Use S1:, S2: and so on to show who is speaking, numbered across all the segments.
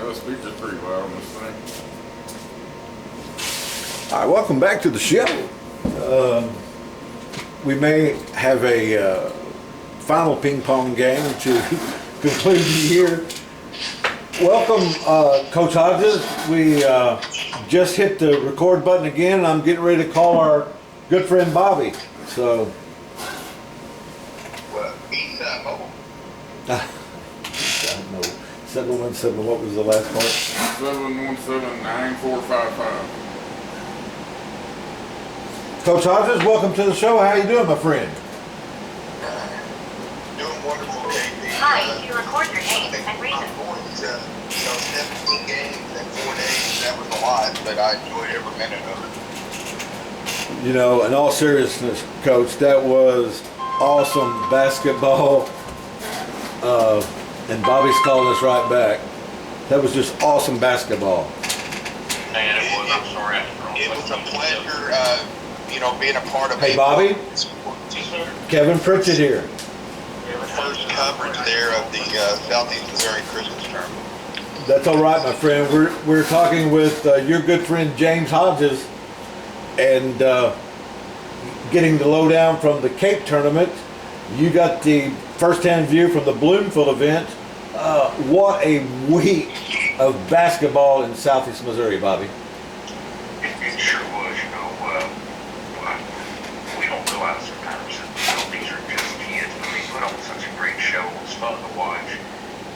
S1: the speaker's pretty loud on this thing.
S2: All right, welcome back to the show. We may have a final ping pong game to conclude the year. Welcome, Coach Hodges. We just hit the record button again, and I'm getting ready to call our good friend Bobby. So.
S3: Well, he's mobile.
S2: I don't know. 717, what was the last part?
S1: 717-9455.
S2: Coach Hodges, welcome to the show. How you doing, my friend?
S3: Doing wonderful, KP.
S4: Hi, you record your name and reason.
S3: I'm going to, 17 games in 4 days. That was a lot, but I enjoyed every minute of it.
S2: You know, in all seriousness, Coach, that was awesome basketball. And Bobby's calling us right back. That was just awesome basketball.
S5: Man, it was. I'm sorry.
S3: It was a pleasure, being a part of
S2: Hey, Bobby. Kevin Pritchett here.
S3: First coverage there of the Southeast Missouri Christmas tournament.
S2: That's all right, my friend. We're talking with your good friend James Hodges, and getting the lowdown from the Cape tournament. You got the first-hand view from the Bloomfield event. What a week of basketball in Southeast Missouri, Bobby.
S5: It sure was. We don't realize sometimes that these are just kids, but they put on such a great show. It's fun to watch,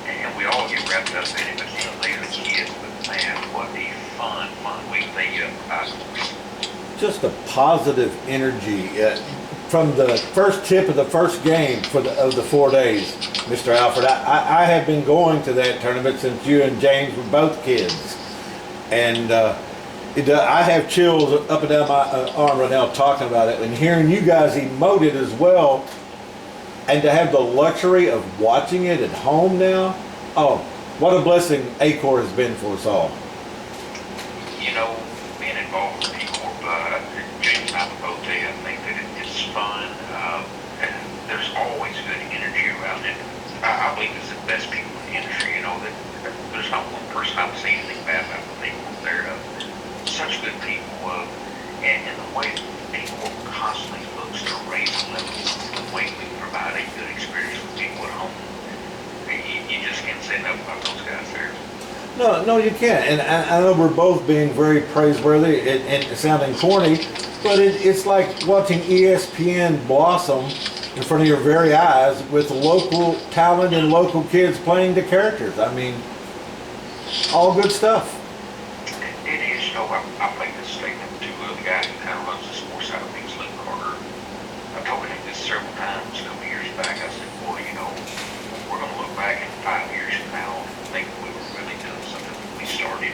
S5: and we all get wrapped up in it. But they're the kids. But man, what a fun week
S2: Just a positive energy from the first tip of the first game of the 4 days, Mr. Alfred. I have been going to that tournament since you and James were both kids, and I have chills up and down my arm right now talking about it, and hearing you guys emote it as well, and to have the luxury of watching it at home now. Oh, what a blessing ACOR has been for us all.
S5: Being involved with ACOR, James and I both say I think that it's fun. And there's always good energy around it. I believe it's the best people in the industry. That there's not one person I would say anything bad about the ACOR. They're such good people, and the way ACOR constantly looks to raise the level, the way we provide a good experience with people at home. You just can't say enough about those guys there.
S2: No, you can't. And I know we're both being very praiseworthy and sounding corny, but it's like watching ESPN blossom in front of your very eyes with local talent and local kids playing the characters. I mean, all good stuff.
S5: It is. I've made this statement to the guy who kind of runs the sports side of things, Luke Carter. I've told him this several times a couple years back. I said, boy, we're going to look back in 5 years from now and think we were really doing something that we started.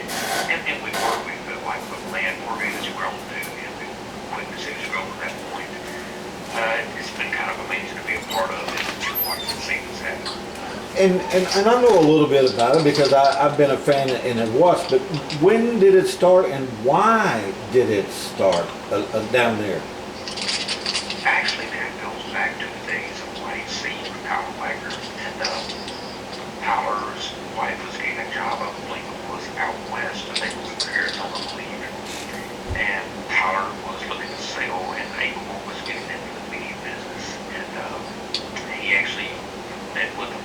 S5: And we were. We felt like, but man, poor guy has grown too. And we quickly see it's grown to that point. It's been kind of amazing to be a part of it and watch and see this happen.
S2: And I know a little bit about it because I've been a fan and have watched, but when did it start and why did it start down there?
S5: Actually, that goes back to the days of White Sea with Tyler Wagner. And Tyler's wife was getting a job, I believe it was out west. I think it was in Arizona, I believe. And Tyler was looking to sell, and ACOR was getting into the media business. And he actually met with them.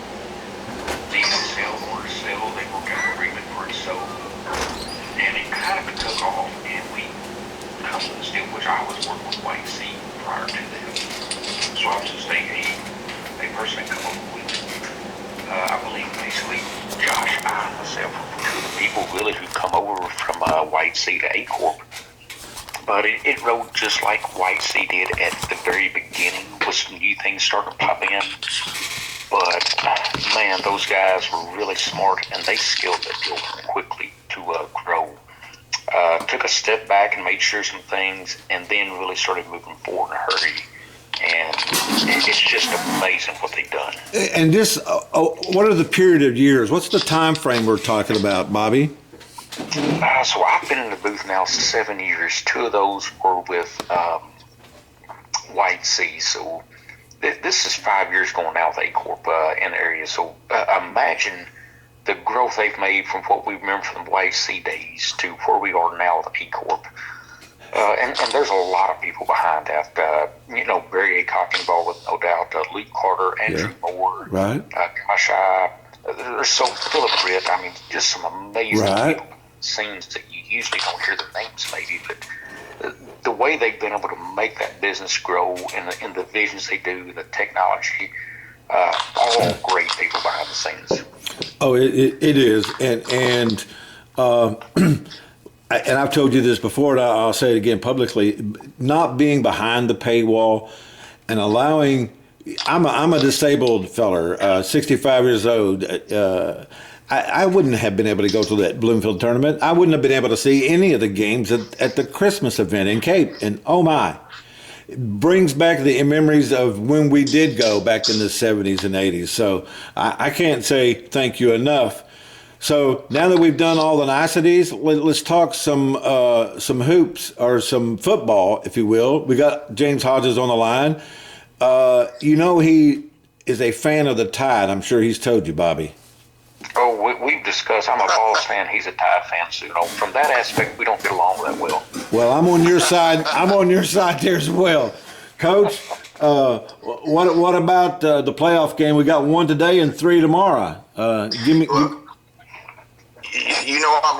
S5: They didn't sell or sell, they worked out an agreement for it sold. And it kind of took off, and we come to the deal, which I was working with White Sea prior to them. So I was just thinking, a person that come over with, I believe basically Josh, I myself, were two of the people really who come over from White Sea to ACOR. But it rode just like White Sea did at the very beginning, with some new things starting to pop in. But man, those guys were really smart, and they scaled that deal quickly to grow. Took a step back and made sure some things, and then really started moving forward in a hurry. And it's just amazing what they've done.
S2: And this, what are the period of years? What's the time frame we're talking about, Bobby?
S5: So I've been in the booth now 7 years. 2 of those were with White Sea. So this is 5 years going out with ACOR in the area. So imagine the growth they've made from what we remember from the YC days to where we are now with the P Corp. And there's a lot of people behind that. Barry Aycock involved with, no doubt, Luke Carter, Andrew Moore,
S2: right?
S5: There's so Philip Britt. I mean, just some amazing people, scenes that you usually don't hear their names, maybe, but the way they've been able to make that business grow in the visions they do, the technology, all great people behind the scenes.
S2: Oh, it is, and and I've told you this before, and I'll say it again publicly, not being behind the paywall and allowing, I'm a disabled feller, 65 years old. I wouldn't have been able to go to that Bloomfield tournament. I wouldn't have been able to see any of the games at the Christmas event in Cape. And oh my, it brings back the memories of when we did go back in the 70s and 80s. So I can't say thank you enough. So now that we've done all the niceties, let's talk some hoops or some football, if you will. We got James Hodges on the line. He is a fan of the Tide. I'm sure he's told you, Bobby.
S5: Oh, we've discussed. I'm a Vols fan. He's a Tide fan. So, from that aspect, we don't get along that well.
S2: Well, I'm on your side. I'm on your side there as well, Coach. What about the playoff game? We got 1 today and 3 tomorrow.
S3: I'm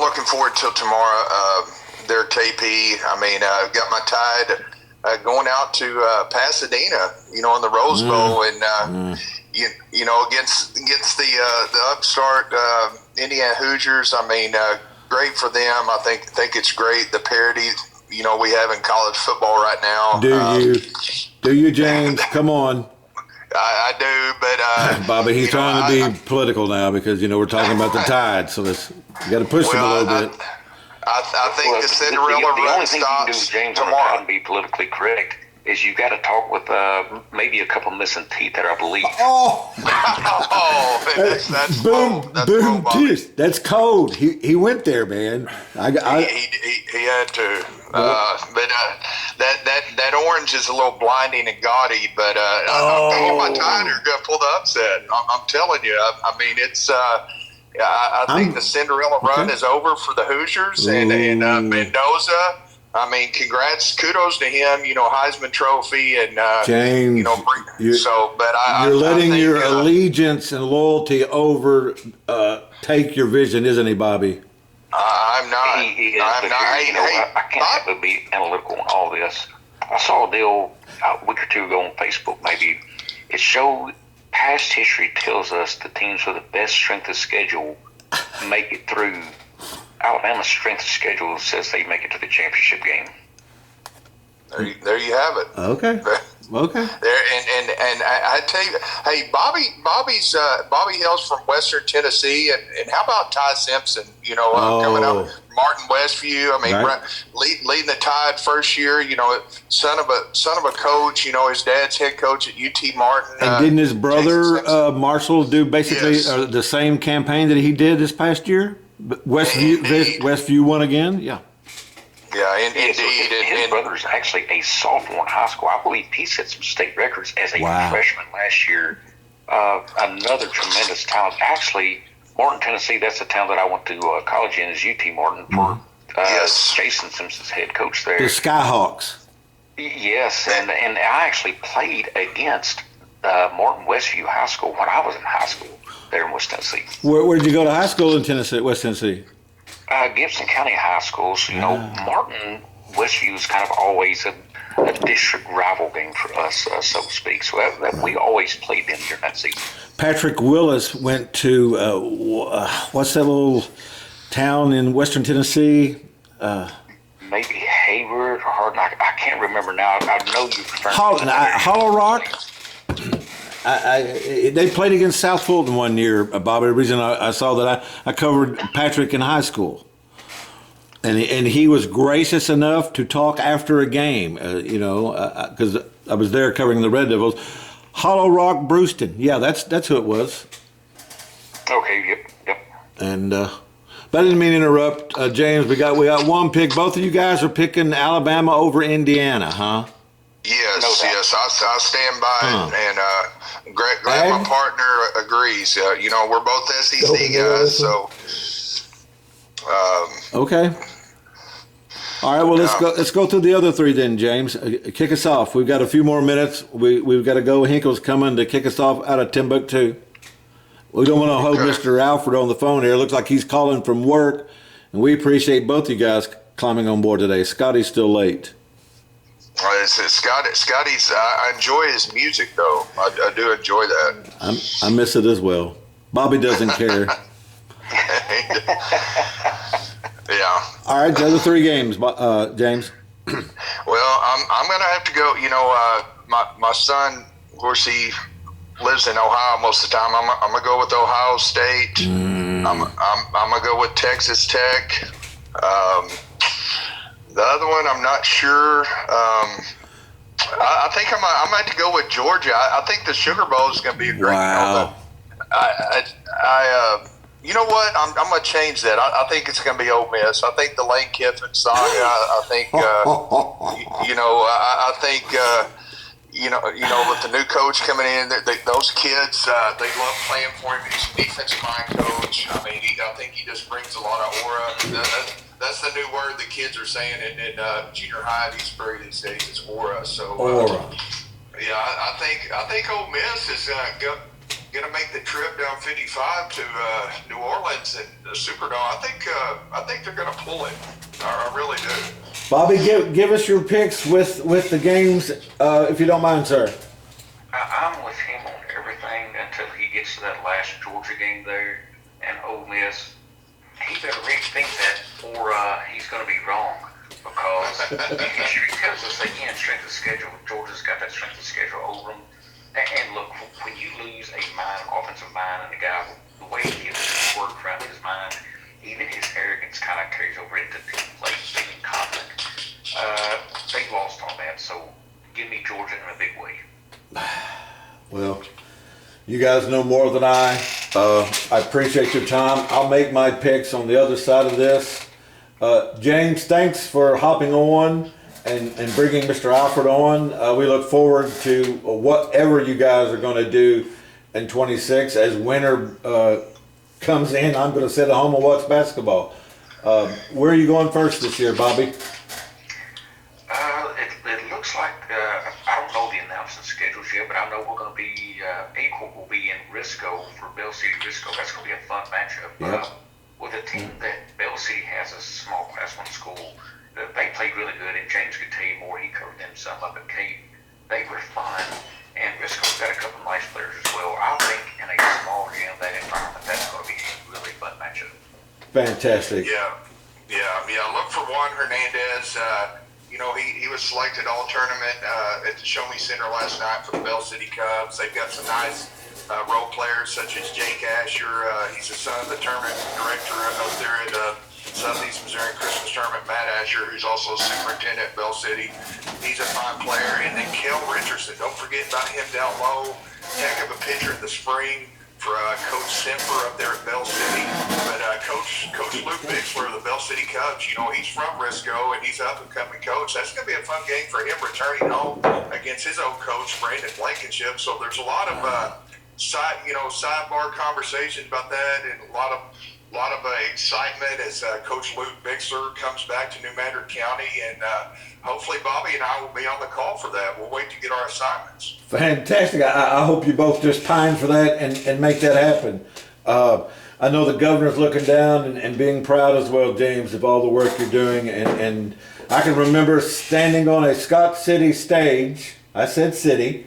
S3: looking forward till tomorrow. Their KP. I mean, I've got my Tide going out to Pasadena. In the Rose Bowl, and against the upstart Indiana Hoosiers. I mean, great for them. I think it's great, the parity we have in college football right now.
S2: Do you, James? Come on.
S3: I do, but
S2: Bobby, he's trying to be political now because we're talking about the Tide, so you got to push him a little bit.
S3: I think the Cinderella
S5: the
S3: run
S5: only thing you can do,
S3: stops
S5: James,
S3: tomorrow.
S5: and be politically correct, is you got to talk with maybe a couple missing teeth there, I believe.
S3: That's
S2: boom,
S3: that's
S2: boom,
S3: Bobby.
S2: tish. That's cold. He went there, man.
S3: He had to. But that orange is a little blinding and gaudy. But I'm thinking my Tide are going to pull the upset. I'm telling you. I mean, it's. I think the Cinderella run is over for the Hoosiers and Mendoza. I mean, kudos to him. Heisman Trophy and
S2: James.
S3: You're
S2: letting your allegiance and loyalty take your vision, isn't he, Bobby?
S3: I'm not.
S5: He is,
S3: I'm not.
S5: I can't help but be analytical on all this. I saw a deal a week or two ago on Facebook. Maybe it showed past history tells us the teams with the best strength of schedule make it through. Alabama's strength of schedule says they make it to the championship game.
S3: There you have it.
S2: Okay. Okay.
S3: There and I tell you, hey, Bobby hails from Western Tennessee, and how about Ty Simpson? Coming up, Martin Westview. I mean,
S2: right.
S3: leading the Tide first year. Son of a coach. His dad's head coach at UT Martin.
S2: And didn't his brother Marshall do basically the same campaign that he did this past year? Westview won again. Yeah.
S3: Yeah,
S5: indeed. His brother's actually a sophomore in high school. I believe he set some state records as a freshman last year. Another tremendous talent. Actually, Martin, Tennessee, that's the town that I went to college in, is UT Martin for Jason Simpson's head coach there.
S2: The Skyhawks.
S5: Yes, and I actually played against Martin Westview High School when I was in high school there in West Tennessee.
S2: Where did you go to high school in Tennessee, West Tennessee?
S5: Gibson County High School. So, Martin Westview is kind of always a district rival game for us, so to speak. So we always played them during that season.
S2: Patrick Willis went to, what's that little town in Western Tennessee?
S5: Maybe Hayward or Hardin. I can't remember now. I know you're referring to
S2: Hollow Rock. They played against South Fulton one year, Bobby. The reason I saw that I covered Patrick in high school, and he was gracious enough to talk after a game, because I was there covering the Red Devils. Hollow Rock, Brewston, yeah, that's who it was.
S5: Okay, yep.
S2: And but I didn't mean to interrupt, James. We got one pick. Both of you guys are picking Alabama over Indiana, huh?
S3: Yes, I stand by and glad my partner agrees. You know, we're both SEC guys, so.
S2: Okay. All right. Well, let's go through the other three then, James. Kick us off. We've got a few more minutes. We've got to go. Hinkle's coming to kick us off out of Timbuktu. We don't want to hold Mr. Alfred on the phone here. It looks like he's calling from work, and we appreciate both you guys climbing on board today. Scotty's still late.
S3: Scotty's. I enjoy his music, though. I do enjoy that.
S2: I miss it as well. Bobby doesn't care.
S3: Yeah.
S2: All right, the other three games, James.
S3: Well, I'm gonna have to go. You know, my son, of course, he lives in Ohio most of the time. I'm gonna go with Ohio State. I'm gonna go with Texas Tech. The other one, I'm not sure. I think I'm gonna have to go with Georgia. I think the Sugar Bowl is gonna be a great.
S2: Wow.
S3: You know what? I'm going to change that. I think it's going to be Ole Miss. I think the Lane Kiffin saga. I think with the new coach coming in, those kids they love playing for him. He's a defensive mind coach. I mean, I think he just brings a lot of aura. That's the new word the kids are saying in junior high these days is aura. So yeah, I think Ole Miss is going to make the trip down 55 to New Orleans and the Superdome. I think they're going to pull it. I really do.
S2: Bobby, give us your picks with the games, if you don't mind, sir.
S5: I'm with him on everything until he gets to that last Georgia game there and Ole Miss. He better rethink that or he's going to be wrong because history tells us again, strength of schedule. Georgia's got that strength of schedule over them. And look, when you lose an offensive mind, and a guy, the way he gives his work around his mind, even his arrogance kind of carries over into play, being confident. They lost on that, so give me Georgia in a big way.
S2: Well, you guys know more than I. I appreciate your time. I'll make my picks on the other side of this. James, thanks for hopping on and bringing Mr. Alfred on. We look forward to whatever you guys are going to do in 26. As winter comes in, I'm going to sit at home and watch basketball. Where are you going first this year, Bobby?
S5: It looks like, I don't know the announcement schedules yet, but I know we're going to be, A-Corp will be in Risco for Bell City Risco. That's going to be a fun matchup.
S2: Yep.
S5: With a team that Bell City has a small Class 1 school, they played really good, and James could tell you more. He covered them some up at Cape. They were fun, and Risco's got a couple of nice players as well. I think in a small gym, that environment, that's going to be a really fun matchup.
S2: Fantastic.
S3: Yeah. Look for Juan Hernandez. He was selected all tournament at the Show Me Center last night for the Bell City Cubs. They've got some nice role players such as Jake Asher. He's the son of the tournament director up there at Southeast Missouri Christmas Tournament, Matt Asher, who's also superintendent at Bell City. He's a fine player. And then Kel Richardson, don't forget about him down low. Heck of a pitcher in the spring for Coach Semper up there at Bell City. But Coach Luke Bixler of the Bell City Cubs, he's from Risco, and he's an up-and-coming coach. That's going to be a fun game for him returning home against his old coach, Brandon Blankenship. So there's a lot of sidebar conversations about that, and a lot of excitement as Coach Luke Bixler comes back to New Madrid County, and hopefully Bobby and I will be on the call for that. We'll wait to get our assignments.
S2: Fantastic. I hope you both just pine for that and make that happen. I know the governor's looking down and being proud as well, James, of all the work you're doing. And I can remember standing on a Scott City stage, I said city,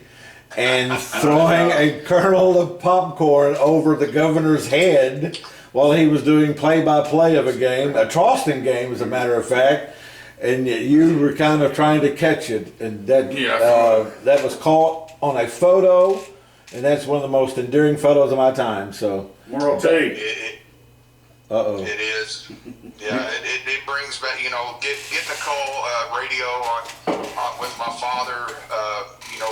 S2: and throwing a kernel of popcorn over the governor's head while he was doing play-by-play of a game, a Charleston game, as a matter of fact, and you were kind of trying to catch it, and that was caught on a photo, and that's one of the most endearing photos of my time. So,
S1: World tape.
S3: It is. Yeah, it brings back, getting a call radio on with my father,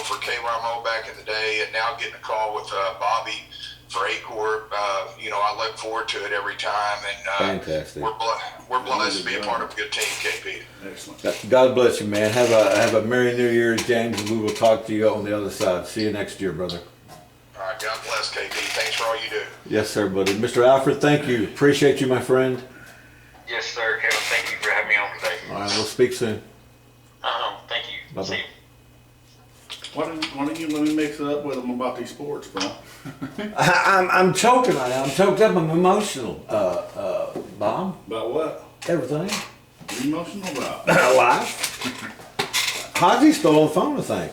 S3: for KRMO back in the day, and now getting a call with Bobby for A-Corp. I look forward to it every time, and
S2: fantastic.
S3: We're blessed to be a part of a good team, KP.
S1: Excellent.
S2: God bless you, man. Have a Merry New Year's, James, and we will talk to you on the other side. See you next year, brother.
S3: right, God bless, KD. Thanks for all you do.
S2: Yes, sir, buddy. Mr. Alfred, thank you. Appreciate you, my friend.
S5: Yes, sir, Kevin. Thank you for having me on today.
S2: All right, we'll speak soon.
S5: Thank you.
S2: Bye-bye.
S5: See you.
S1: Why don't you let me mix it up with them about these sports, bro?
S2: I'm choking right now. I'm choked up. I'm emotional. Bob,
S1: About what?
S2: everything.
S1: What are you emotional about?
S2: Life. Haji's still on the phone, I think.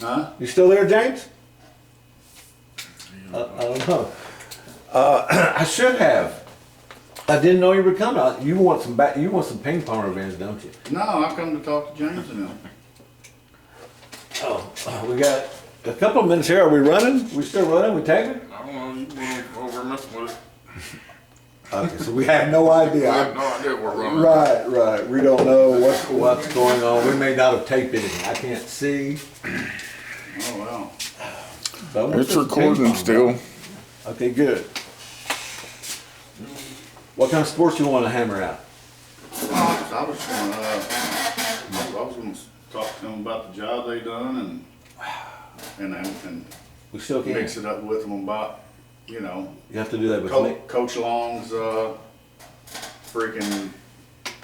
S1: Huh?
S2: You still there, James? I don't know. I should have. I didn't know you were coming. You want some You want some ping pong revenge, don't you?
S1: No, I've come to talk to James and them.
S2: Oh, we got a couple of minutes here. Are we running? We still running? We taking?
S1: I don't know, you went over messing with it.
S2: Okay, so we have no idea.
S1: I have no idea we're running.
S2: Right. We don't know what's going on. We may not have taped anything. I can't see.
S1: Oh, wow.
S2: But we'll
S1: It's
S2: put some ping
S1: recording
S2: pong
S1: still.
S2: down. Okay, good. What kind of sports you want to hammer out?
S1: I was gonna talk to them about the job they done and
S2: We still can't.
S1: mix it up with them about, you know,
S2: You have to do that with me.
S1: Coach Long's, freaking,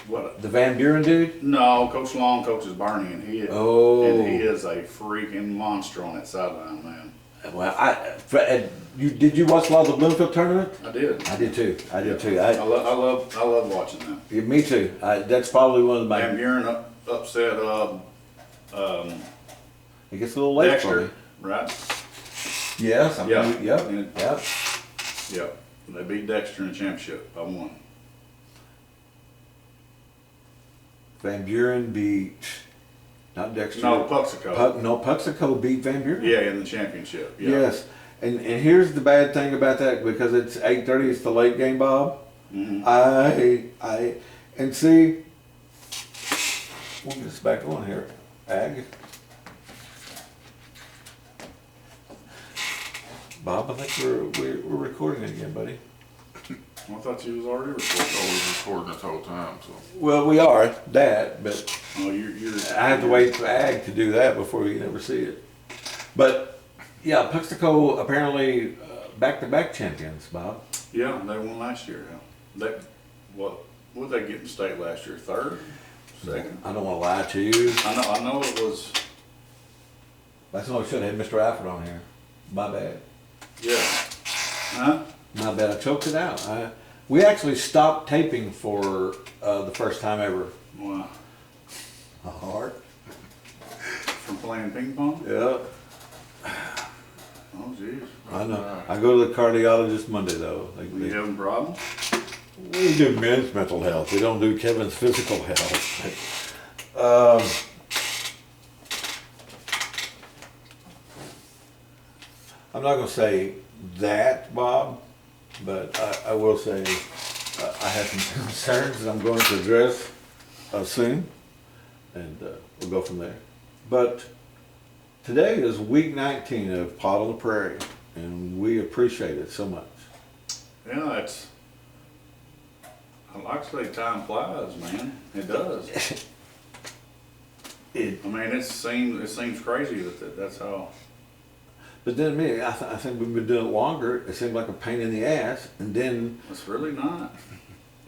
S1: what?
S2: The Van Buren dude?
S1: No, Coach Long coaches Barney, and he is a freaking monster on that sideline, man.
S2: Well, did you watch a lot of the Bloomfield tournament?
S1: I did.
S2: I did too. I
S1: love watching them.
S2: Yeah, me too. That's probably one of my.
S1: Van Buren upset
S2: It gets a little late for me.
S1: Dexter, right?
S2: Yes.
S1: Yeah.
S2: Yep.
S1: Yep. They beat Dexter in the championship by 1.
S2: Van Buren beat, not Dexter.
S1: No, Puxico.
S2: Puxico beat Van Buren.
S1: Yeah, in the championship. Yeah.
S2: Yes. And here's the bad thing about that, because it's 8:30. It's the late game, Bob.
S1: Mhm.
S2: And see, we'll get this back on here. Ag. Bob, I think we're recording it again, buddy.
S1: I thought you was already recording.
S6: I was recording this whole time, so.
S2: Well, we are that, but
S1: Oh, you're.
S2: I have to wait for Ag to do that before you can ever see it. But yeah, Puxico apparently back-to-back champions, Bob.
S1: Yeah, they won last year. Yeah. What did they get in state last year? 3rd, 2nd?
S2: I don't want to lie to you.
S1: I know it was.
S2: That's why I should have had Mr. Alfred on here. My bad.
S1: Yeah. Huh?
S2: My bad. I choked it out. We actually stopped taping for the first time ever.
S1: Wow.
S2: A heart.
S1: From playing ping pong?
S2: Yeah.
S1: Oh, jeez.
S2: I know. I go to the cardiologist Monday though.
S1: You having problems?
S2: We do men's mental health. We don't do Kevin's physical health. I'm not going to say that, Bob, but I will say I have some concerns that I'm going to address soon, and we'll go from there. But today is week 19 of Pod on the Prairie, and we appreciate it so much.
S1: Yeah, I like to say time flies, man. It does. I mean, it seems crazy that's how.
S2: But then I think we've been doing it longer. It seemed like a pain in the ass, and then
S1: It's really not.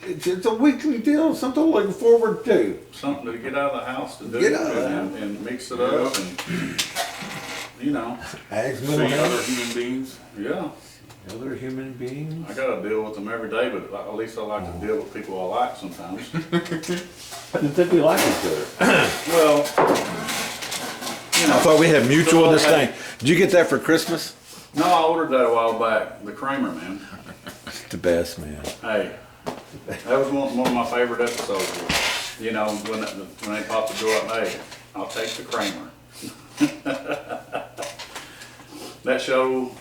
S2: it's a weekly deal, something to look forward to.
S1: Something to get out of the house to do
S2: Get out of the house.
S1: and mix it up and, you know,
S2: Ag's
S6: See
S2: mental
S6: other
S2: health,
S6: human beings.
S1: yeah.
S2: other human beings.
S1: I gotta deal with them every day, but at least I like to deal with people I like sometimes.
S2: I didn't think we liked each other.
S1: Well, you know.
S2: I thought we had mutual disdain. Did you get that for Christmas?
S1: No, I ordered that a while back. The Kramer, man.
S2: The best, man.
S1: Hey, that was one of my favorite episodes. You know, when they popped the door up, hey, I'll take the Kramer. That show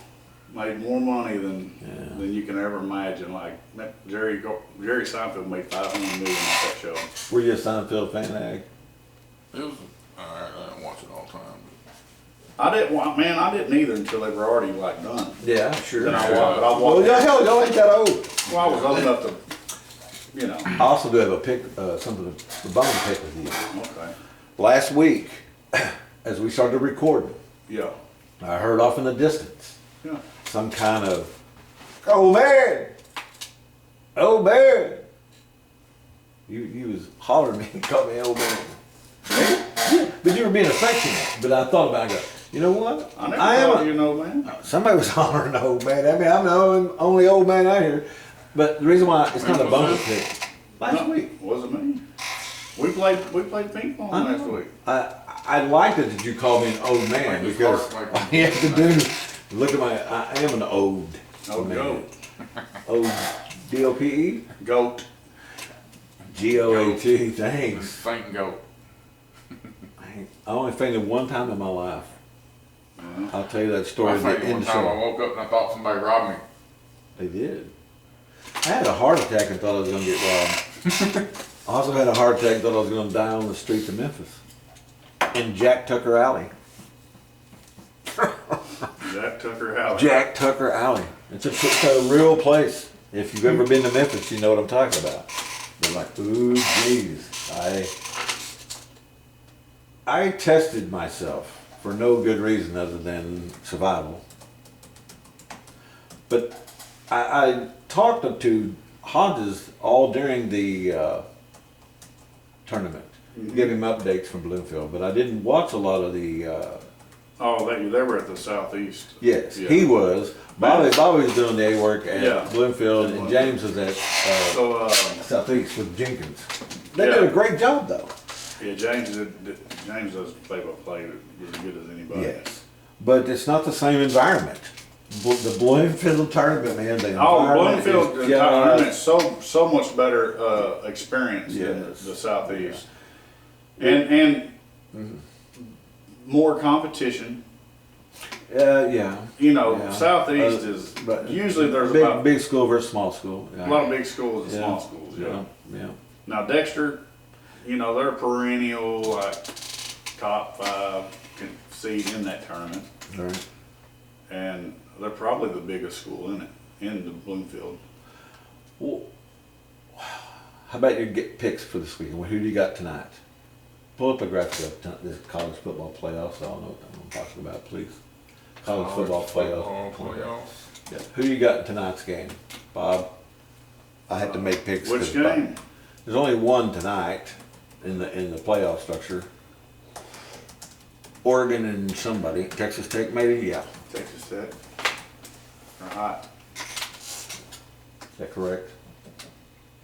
S1: made more money than you can ever imagine. Like Jerry Seinfeld made $500 million off that show.
S2: Were you a Seinfeld fan, Ag?
S6: It was, I didn't watch it all the time.
S1: I didn't either until they were already like done.
S2: Yeah, sure.
S1: Then I
S2: Well,
S1: watched.
S2: y'all ain't that old.
S1: Well, I was old enough to, you know.
S2: I also do have something to bone to pick with you.
S1: Okay.
S2: Last week, as we started recording,
S1: Yeah.
S2: I heard off in the distance
S1: Yeah.
S2: some kind of, oh man, oh man. You was hollering at me and called me old man. Yeah, but you were being affectionate. But I thought about it. I go, you know what?
S1: I never called you an old man.
S2: Somebody was hollering old man. I mean, I'm the only old man out here. But the reason why it's not a bonus pick. Last week.
S1: Wasn't me. We played ping pong last week.
S2: I liked it that you called me an old man
S6: Like
S2: because
S6: this part,
S2: all you have to do, look at I am an old
S1: Old
S2: man.
S1: goat.
S2: Old D-O-P-E?
S1: Goat.
S2: G-O-A-T, thanks.
S6: Faint goat.
S2: I only fainted one time in my life. I'll tell you that
S6: I
S2: story.
S6: fainted one time. I woke up and I thought somebody robbed me.
S2: They did. I had a heart attack and thought I was going to get robbed. I also had a heart attack and thought I was going to die on the streets of Memphis. In Jack Tucker Alley.
S1: Jack Tucker House.
S2: Jack Tucker Alley. It's a real place. If you've ever been to Memphis, you know what I'm talking about. They're like, ooh, geez. I tested myself for no good reason other than survival. But I talked to Hodges all during the tournament, give him updates from Bloomfield, but I didn't watch a lot of the.
S1: Oh, they were at the Southeast.
S2: Yes,
S1: Yeah.
S2: he was. Bobby was doing the A work at
S1: Yeah.
S2: Bloomfield, and James was at
S1: So,
S2: Southeast with Jenkins. They
S1: Yeah.
S2: did a great job, though.
S1: yeah, James does play-by-play as good as anybody.
S2: Yes, but it's not the same environment. The Bloomfield tournament, man. The
S1: Oh,
S2: environment
S1: Bloomfield
S2: is
S1: tournament's so much better experience than
S2: Yes.
S1: the Southeast, and more competition.
S2: yeah.
S1: You know,
S2: Yeah.
S1: Southeast is
S2: But
S1: usually there's
S2: big,
S1: about
S2: big school versus small school.
S1: a lot of big schools and small schools. Yeah.
S2: Yeah.
S1: Now Dexter, you know, they're perennial like top 5 seed in that tournament,
S2: All right.
S1: and they're probably the biggest school in the Bloomfield.
S2: Well, how about your get picks for this weekend? Who do you got tonight? Pull up a graphic of this college football playoffs. So I'll know what I'm talking about, please. College football playoffs. Yeah. Who you got in tonight's game, Bob? I had to make picks.
S1: Which
S2: 'cause
S1: game?
S2: There's only one tonight in the playoff structure. Oregon and somebody. Texas Tech maybe? Yeah.
S1: Texas Tech. They're hot.
S2: Is that correct?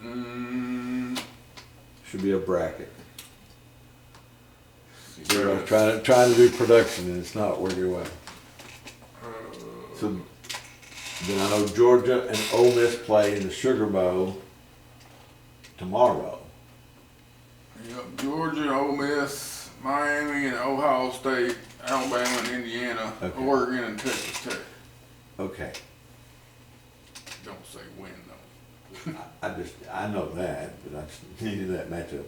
S6: Mm,
S2: Should be a bracket. You're trying to do production and it's not working well. So then I know Georgia and Ole Miss play in the Sugar Bowl tomorrow.
S6: Yep, Georgia, Ole Miss, Miami, and Ohio State, Alabama and Indiana,
S2: Okay.
S6: Oregon and Texas Tech.
S2: Okay.
S6: Don't say win though.
S2: I know that, but I just needed that matchup.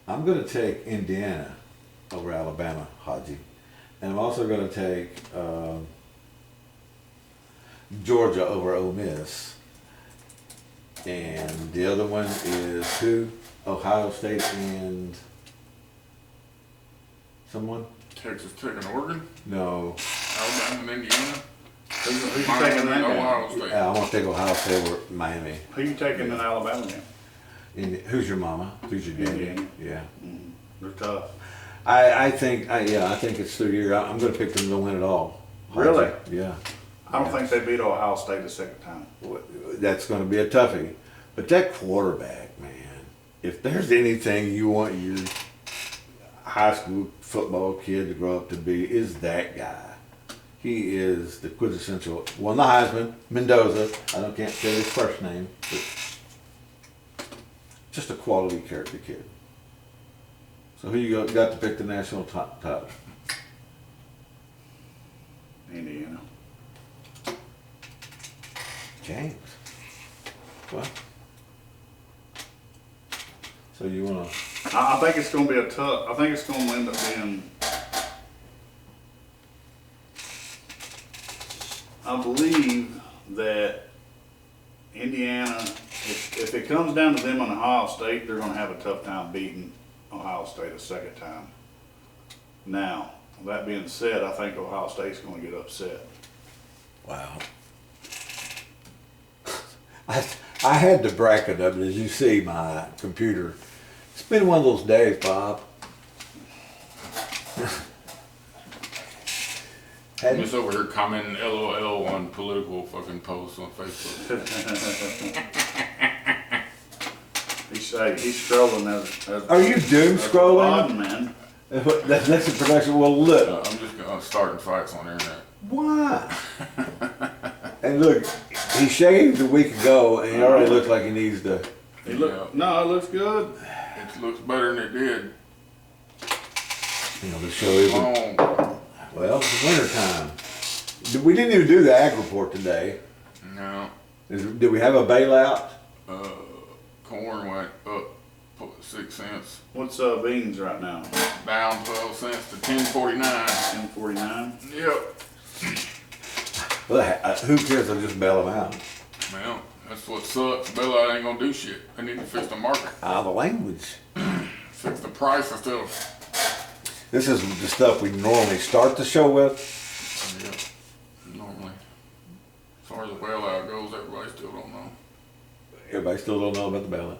S2: I'm going to take Indiana over Alabama, Haji. And I'm also going to take Georgia over Ole Miss. And the other one is who? Ohio State and someone?
S6: Texas Tech and Oregon,
S2: No.
S6: Alabama and Indiana,
S1: Who you
S6: Miami
S1: taking
S6: and
S1: that
S6: Ohio
S1: game?
S6: State.
S2: I want to take Ohio State over Miami.
S1: Who you taking in Alabama game?
S2: Who's your mama? Who's your daddy?
S1: Indiana.
S2: Yeah.
S1: They're tough.
S2: I think it's through here. I'm going to pick them to win it all.
S1: Really?
S2: Yeah.
S1: I don't think they beat Ohio State the second time.
S2: That's going to be a toughie. But that quarterback, man, if there's anything you want your high school football kid to grow up to be, is that guy. He is the quintessential, won the Heisman, Mendoza. Can't say his first name, but just a quality character kid. So who you got to pick the national title?
S1: Indiana.
S2: James. What? So you want to?
S1: I think it's going to be a tough. I think it's going to end up being. I believe that Indiana, if it comes down to them on Ohio State, they're going to have a tough time beating Ohio State a second time. Now, That being said, I think Ohio State's gonna get upset.
S2: Wow. I had the bracket up, as you see, my computer. It's been one of those days, Bob.
S6: I'm just over here commenting LOL on political fucking posts on Facebook.
S1: He's scrolling as
S2: Are you doom
S1: as a
S2: scrolling?
S1: pod man.
S2: That's the production. Well, look.
S6: I'm just starting fights on the internet.
S2: Why? And look, he shaved a week ago, and he already looks like he needs to.
S1: No, it looks good.
S6: It looks better than it did.
S2: You know, the show isn't.
S6: Oh,
S2: Well, it's winter time. We didn't even do the ag report today.
S6: no.
S2: Did we have a bailout?
S6: Corn went up 6 cents,
S1: What's beans right now?
S6: down 12 cents to 10.49.
S1: 10.49.
S6: Yep.
S2: Well, who cares? I'll just bail them out.
S6: Well, that's what sucks. Bailout ain't gonna do shit. They need to fix the market,
S2: The language.
S6: fix the price of stuff.
S2: This is the stuff we normally start the show with.
S6: Yep. Normally, as far as the bailout goes, everybody still don't know.
S2: Everybody still don't know about the bailout.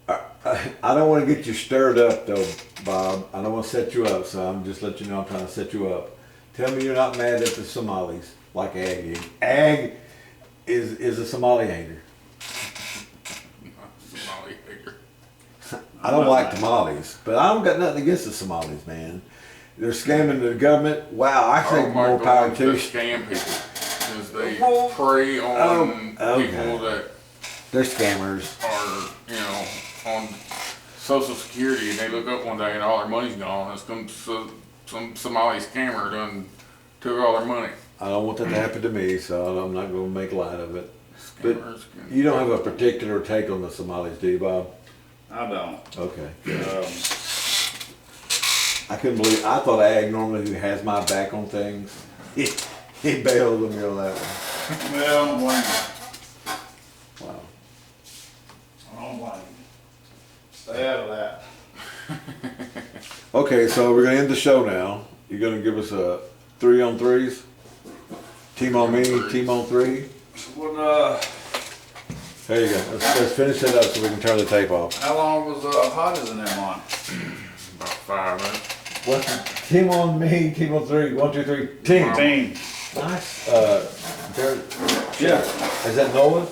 S6: Yeah.
S2: I don't want to get you stirred up though, Bob. I don't want to set you up, so I'm just letting you know I'm trying to set you up. Tell me you're not mad at the Somalis like Ag is. Ag is a Somali hater.
S6: Somali hater.
S2: I don't like tamales, but I don't got nothing against the Somalis, man. They're scamming the government. Wow, I think more power to
S6: They
S2: you.
S6: scam people because they prey on
S2: okay.
S6: people that
S2: They're scammers.
S6: are, you know, on Social Security, and they look up one day and all their money's gone. It's some Somali scammer done took all their money.
S2: I don't want that to happen to me, so I'm not going to make light of it. But
S6: Scammers can-
S2: you don't have a particular take on the Somalis, do you, Bob?
S1: I don't.
S2: Okay.
S1: Um,
S2: I couldn't believe. I thought Ag normally who has my back on things. He bailed on me on that one.
S1: well, I don't blame you.
S2: Wow.
S1: I don't blame you. Stay out of that.
S2: Okay, so we're gonna end the show now. You're gonna give us a 3-on-3s. Team on me, team on 3.
S1: What?
S2: There you go. Let's finish it up so we can turn the tape off.
S1: How long was hot as in them on?
S6: About 5 minutes.
S2: What? Team on me, team on 3. 1, 2, 3. Team.
S1: Team.
S2: Nice. Jared,
S1: Yeah.
S2: is that Noah?